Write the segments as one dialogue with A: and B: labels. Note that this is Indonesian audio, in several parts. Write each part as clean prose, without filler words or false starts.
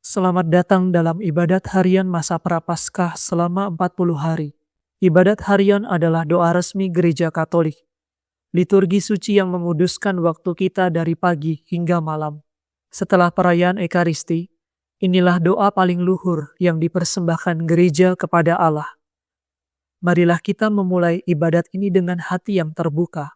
A: Selamat datang dalam ibadat harian masa Prapaskah selama 40 hari. Ibadat harian adalah doa resmi Gereja Katolik. Liturgi suci yang menguduskan waktu kita dari pagi hingga malam. Setelah perayaan Ekaristi, inilah doa paling luhur yang dipersembahkan gereja kepada Allah. Marilah kita memulai ibadat ini dengan hati yang terbuka,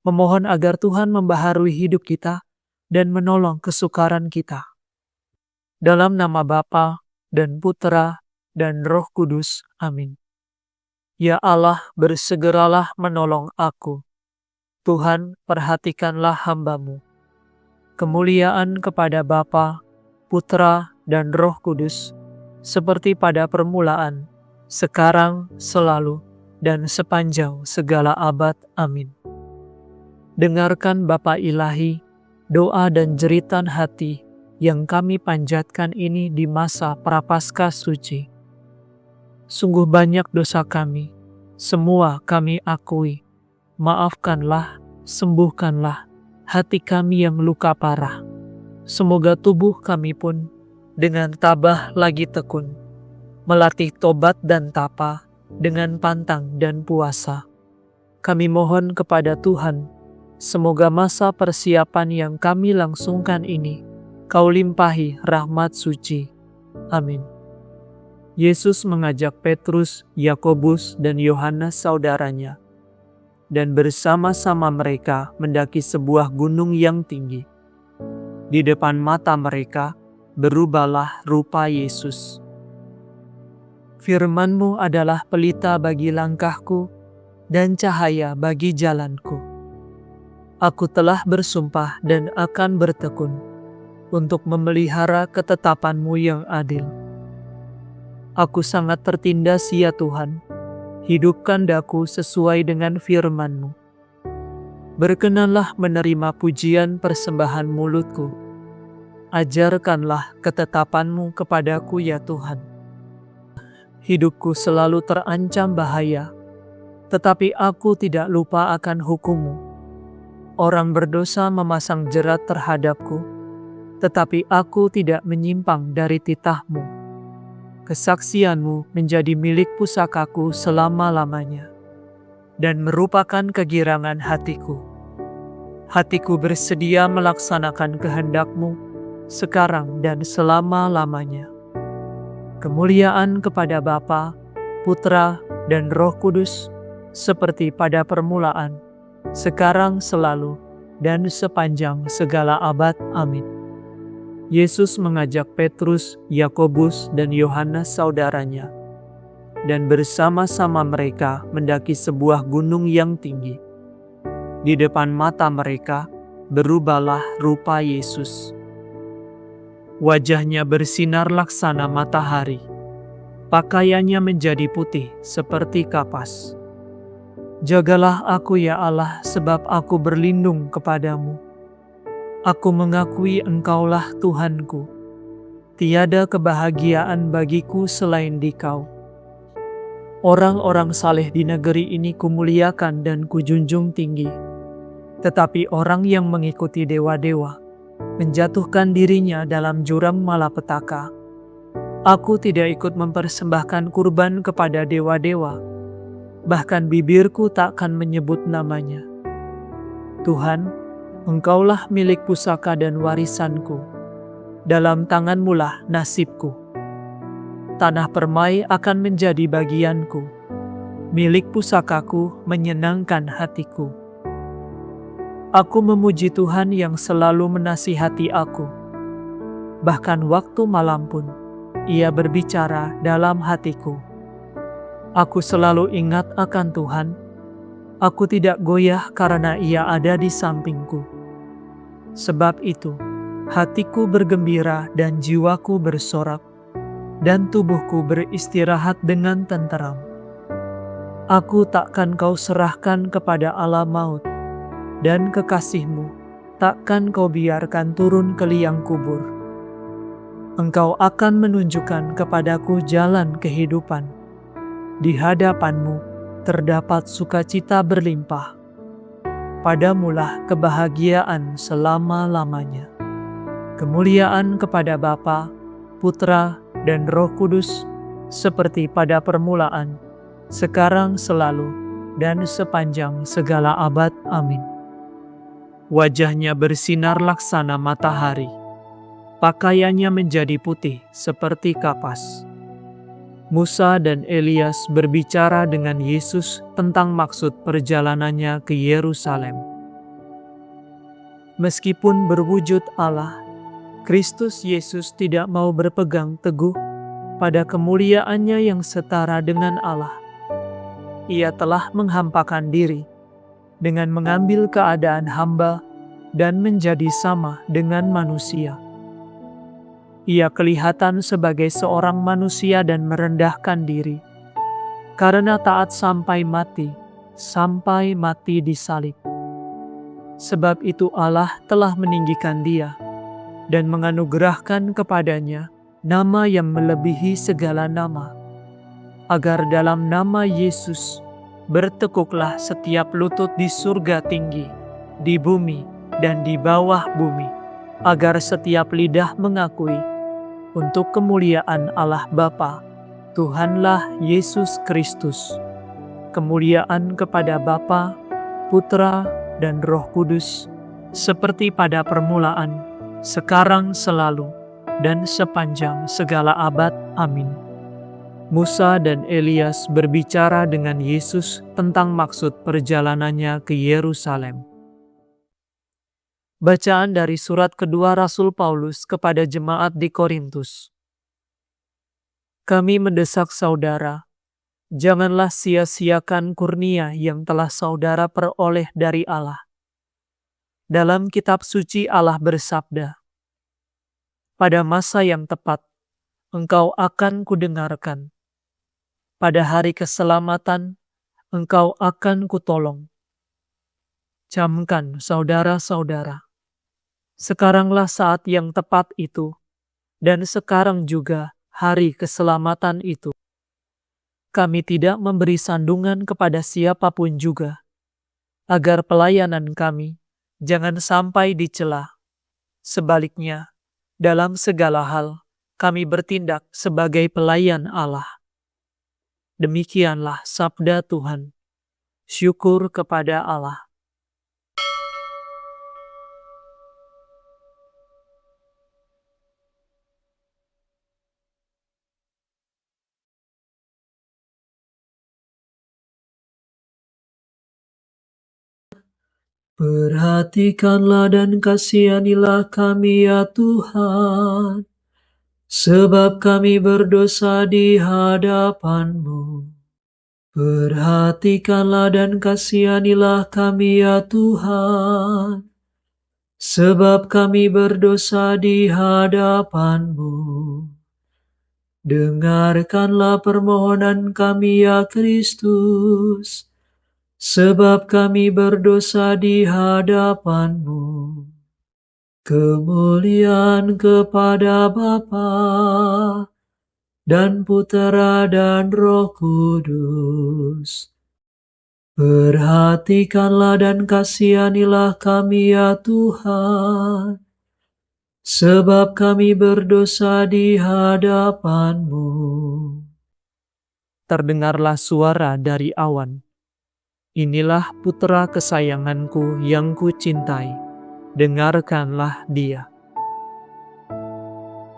A: memohon agar Tuhan membaharui hidup kita dan menolong kesukaran kita. Dalam nama Bapa dan Putera dan Roh Kudus. Amin. Ya Allah, bersegeralah menolong aku. Tuhan, perhatikanlah hamba-Mu. Kemuliaan kepada Bapa, Putera, dan Roh Kudus, seperti pada permulaan, sekarang, selalu, dan sepanjang segala abad. Amin. Dengarkan Bapa Ilahi, doa dan jeritan hati yang kami panjatkan ini di masa Prapaskah suci. Sungguh banyak dosa kami, semua kami akui. Maafkanlah, sembuhkanlah hati kami yang luka parah. Semoga tubuh kami pun dengan tabah lagi tekun, melatih tobat dan tapa dengan pantang dan puasa. Kami mohon kepada Tuhan, semoga masa persiapan yang kami langsungkan ini Kau limpahi rahmat suci. Amin. Yesus mengajak Petrus, Yakobus, dan Yohanes saudaranya, dan bersama-sama mereka mendaki sebuah gunung yang tinggi. Di depan mata mereka berubahlah rupa Yesus. Firman-Mu adalah pelita bagi langkahku dan cahaya bagi jalanku. Aku telah bersumpah dan akan bertekun untuk memelihara ketetapan-Mu yang adil. Aku sangat tertindas ya Tuhan, hidupkan daku sesuai dengan firman-Mu. Berkenanlah menerima pujian persembahan mulutku. Ajarkanlah ketetapan-Mu kepadaku ya Tuhan. Hidupku selalu terancam bahaya, tetapi aku tidak lupa akan hukum-Mu. Orang berdosa memasang jerat terhadapku, tetapi aku tidak menyimpang dari titah-Mu. Kesaksian-Mu menjadi milik pusakaku selama-lamanya, dan merupakan kegirangan hatiku. Hatiku bersedia melaksanakan kehendak-Mu, sekarang dan selama-lamanya. Kemuliaan kepada Bapa, Putera, dan Roh Kudus, seperti pada permulaan, sekarang, selalu, dan sepanjang segala abad. Amin. Yesus mengajak Petrus, Yakobus, dan Yohanes saudaranya, dan bersama-sama mereka mendaki sebuah gunung yang tinggi. Di depan mata mereka berubahlah rupa Yesus. Wajahnya bersinar laksana matahari, pakaiannya menjadi putih seperti kapas. Jagalah aku ya Allah, sebab aku berlindung kepadamu. Aku mengakui Engkaulah Tuhanku. Tiada kebahagiaan bagiku selain di-Kau. Orang-orang saleh di negeri ini kumuliakan dan kujunjung tinggi. Tetapi orang yang mengikuti dewa-dewa menjatuhkan dirinya dalam jurang malapetaka. Aku tidak ikut mempersembahkan kurban kepada dewa-dewa. Bahkan bibirku takkan menyebut namanya. Tuhan, Engkaulah milik pusaka dan warisanku. Dalam tangan-Mu-lah nasibku. Tanah permai akan menjadi bagianku. Milik pusakaku menyenangkan hatiku. Aku memuji Tuhan yang selalu menasihati aku. Bahkan waktu malam pun, Ia berbicara dalam hatiku. Aku selalu ingat akan Tuhan. Aku tidak goyah karena Ia ada di sampingku. Sebab itu, hatiku bergembira dan jiwaku bersorak, dan tubuhku beristirahat dengan tenteram. Aku takkan Kau serahkan kepada alam maut, dan kekasih-Mu takkan Kau biarkan turun ke liang kubur. Engkau akan menunjukkan kepadaku jalan kehidupan. Di hadapan-Mu terdapat sukacita berlimpah. Padamu-lah kebahagiaan selama-lamanya. Kemuliaan kepada Bapa, Putra, dan Roh Kudus, seperti pada permulaan, sekarang, selalu, dan sepanjang segala abad. Amin. Wajahnya bersinar laksana matahari, pakaiannya menjadi putih seperti kapas. Musa dan Elias berbicara dengan Yesus tentang maksud perjalanannya ke Yerusalem. Meskipun berwujud Allah, Kristus Yesus tidak mau berpegang teguh pada kemuliaannya yang setara dengan Allah. Ia telah menghampakan diri dengan mengambil keadaan hamba dan menjadi sama dengan manusia. Ia kelihatan sebagai seorang manusia dan merendahkan diri, karena taat sampai mati di salib. Sebab itu Allah telah meninggikan dia dan menganugerahkan kepadanya nama yang melebihi segala nama, agar dalam nama Yesus bertekuklah setiap lutut di surga tinggi, di bumi, dan di bawah bumi, agar setiap lidah mengakui untuk kemuliaan Allah Bapa, Tuhanlah Yesus Kristus. Kemuliaan kepada Bapa, Putra, dan Roh Kudus, seperti pada permulaan, sekarang, selalu, dan sepanjang segala abad. Amin. Musa dan Elias berbicara dengan Yesus tentang maksud perjalanannya ke Yerusalem. Bacaan dari surat kedua Rasul Paulus kepada jemaat di Korintus. Kami mendesak saudara, janganlah sia-siakan kurnia yang telah saudara peroleh dari Allah. Dalam kitab suci Allah bersabda, pada masa yang tepat, engkau akan kudengarkan. Pada hari keselamatan, engkau akan kutolong. Camkan, saudara-saudara, sekaranglah saat yang tepat itu, dan sekarang juga hari keselamatan itu. Kami tidak memberi sandungan kepada siapapun juga, agar pelayanan kami jangan sampai dicela. Sebaliknya, dalam segala hal, kami bertindak sebagai pelayan Allah. Demikianlah sabda Tuhan. Syukur kepada Allah. Perhatikanlah dan kasihanilah kami ya Tuhan, sebab kami berdosa di hadapan-Mu. Perhatikanlah dan kasihanilah kami ya Tuhan, sebab kami berdosa di hadapan-Mu. Dengarkanlah permohonan kami ya Kristus, sebab kami berdosa di hadapan-Mu. Kemuliaan kepada Bapa dan Putera dan Roh Kudus. Perhatikanlah dan kasihanilah kami ya Tuhan, sebab kami berdosa di hadapan-Mu. Terdengarlah suara dari awan. Inilah putra kesayanganku yang kucintai, dengarkanlah dia.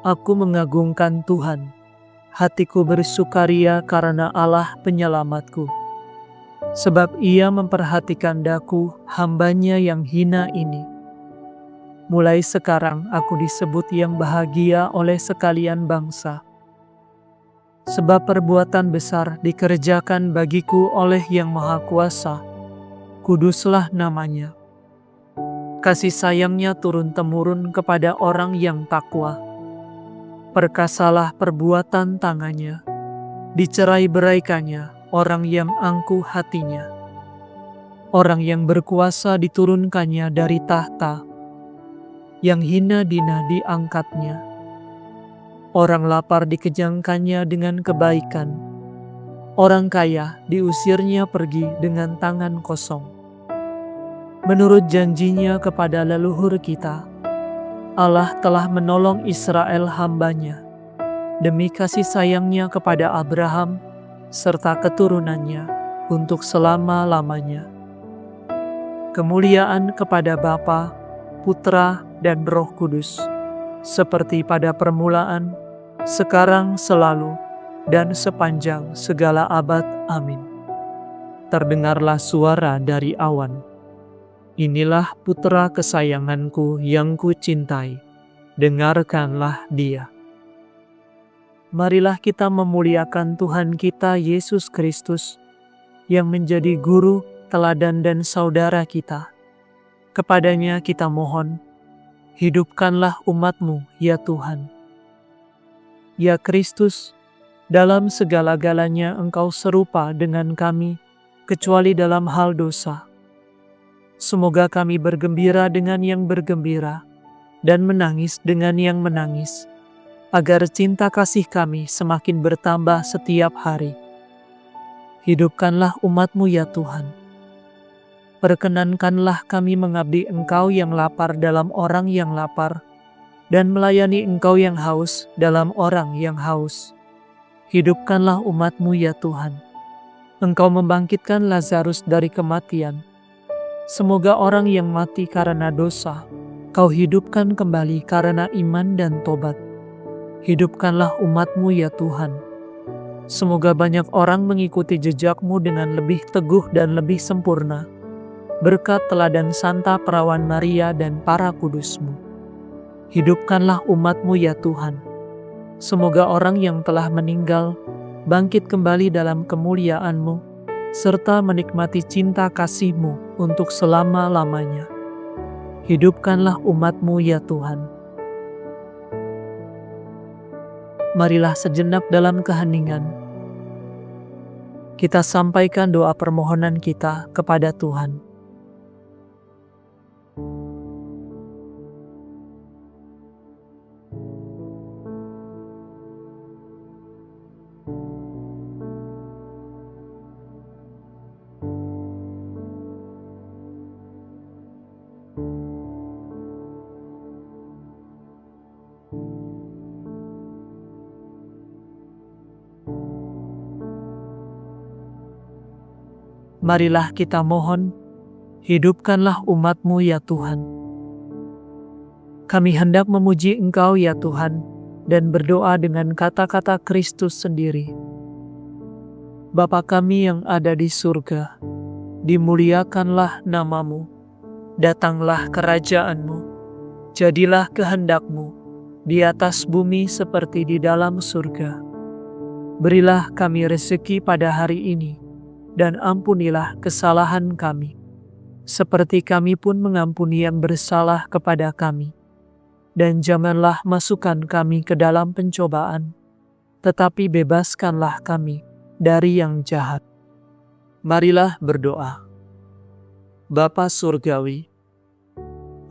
A: Aku mengagungkan Tuhan, hatiku bersukaria karena Allah penyelamatku. Sebab ia memperhatikan daku, hambanya yang hina ini. Mulai sekarang aku disebut yang bahagia oleh sekalian bangsa. Sebab perbuatan besar dikerjakan bagiku oleh Yang Maha Kuasa. Kuduslah namanya. Kasih sayangnya turun-temurun kepada orang yang takwa. Perkasalah perbuatan tangannya. Dicerai-beraikannya orang yang angkuh hatinya. Orang yang berkuasa diturunkannya dari tahta. Yang hina dina diangkatnya. Orang lapar dikejangkannya dengan kebaikan. Orang kaya diusirnya pergi dengan tangan kosong. Menurut janjinya kepada leluhur kita, Allah telah menolong Israel hambanya demi kasih sayangnya kepada Abraham serta keturunannya untuk selama-lamanya. Kemuliaan kepada Bapa, Putra, dan Roh Kudus, seperti pada permulaan, sekarang, selalu, dan sepanjang segala abad. Amin. Terdengarlah suara dari awan. Inilah putra kesayanganku yang kucintai, dengarkanlah dia. Marilah kita memuliakan Tuhan kita Yesus Kristus, yang menjadi guru, teladan, dan saudara kita. Kepadanya kita mohon, hidupkanlah umat-Mu, ya Tuhan. Ya Kristus, dalam segala-galanya Engkau serupa dengan kami, kecuali dalam hal dosa. Semoga kami bergembira dengan yang bergembira, dan menangis dengan yang menangis, agar cinta kasih kami semakin bertambah setiap hari. Hidupkanlah umat-Mu, ya Tuhan. Perkenankanlah kami mengabdi Engkau yang lapar dalam orang yang lapar, dan melayani Engkau yang haus dalam orang yang haus. Hidupkanlah umat-Mu, ya Tuhan. Engkau membangkitkan Lazarus dari kematian. Semoga orang yang mati karena dosa, Kau hidupkan kembali karena iman dan tobat. Hidupkanlah umat-Mu, ya Tuhan. Semoga banyak orang mengikuti jejak-Mu dengan lebih teguh dan lebih sempurna, berkat teladan Santa Perawan Maria dan para kudus-Mu. Hidupkanlah umat-Mu, ya Tuhan. Semoga orang yang telah meninggal bangkit kembali dalam kemuliaan-Mu, serta menikmati cinta kasih-Mu untuk selama-lamanya. Hidupkanlah umat-Mu, ya Tuhan. Marilah sejenak dalam keheningan kita sampaikan doa permohonan kita kepada Tuhan. Marilah kita mohon, hidupkanlah umat-Mu, ya Tuhan. Kami hendak memuji Engkau, ya Tuhan, dan berdoa dengan kata-kata Kristus sendiri. Bapa kami yang ada di surga, dimuliakanlah nama-Mu, datanglah kerajaan-Mu, jadilah kehendak-Mu, di atas bumi seperti di dalam surga. Berilah kami rezeki pada hari ini, dan ampunilah kesalahan kami, seperti kami pun mengampuni yang bersalah kepada kami. Dan janganlah masukkan kami ke dalam pencobaan, tetapi bebaskanlah kami dari yang jahat. Marilah berdoa. Bapa Surgawi,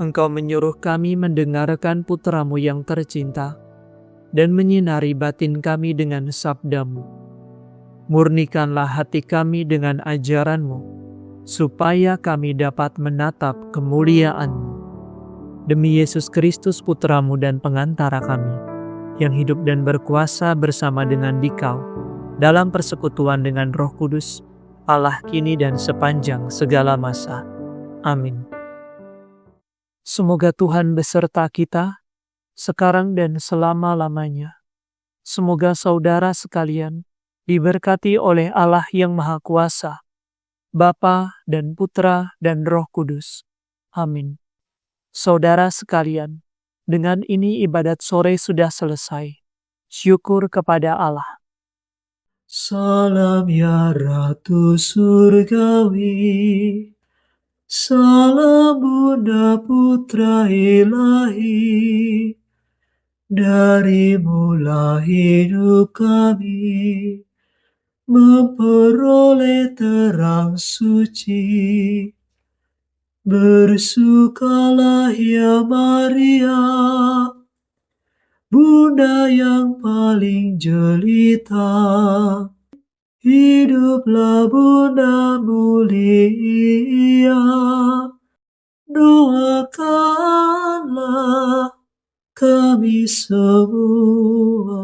A: Engkau menyuruh kami mendengarkan Putra-Mu yang tercinta, dan menyinari batin kami dengan sabda-Mu. Murnikanlah hati kami dengan ajaran-Mu, supaya kami dapat menatap kemuliaan-Mu. Demi Yesus Kristus Putra-Mu dan pengantara kami, yang hidup dan berkuasa bersama dengan Dikau, dalam persekutuan dengan Roh Kudus, Allah kini dan sepanjang segala masa. Amin. Semoga Tuhan beserta kita, sekarang dan selama-lamanya. Semoga saudara sekalian diberkati oleh Allah yang Maha Kuasa, Bapa dan Putra dan Roh Kudus. Amin. Saudara sekalian, dengan ini ibadat sore sudah selesai. Syukur kepada Allah. Salam ya Ratu Surgawi, salam Bunda Putra Ilahi, darimu lah hidup kami, memperoleh terang suci. Bersukalah ya Maria, Bunda yang paling jelita. Hiduplah Bunda mulia, doakanlah kami semua.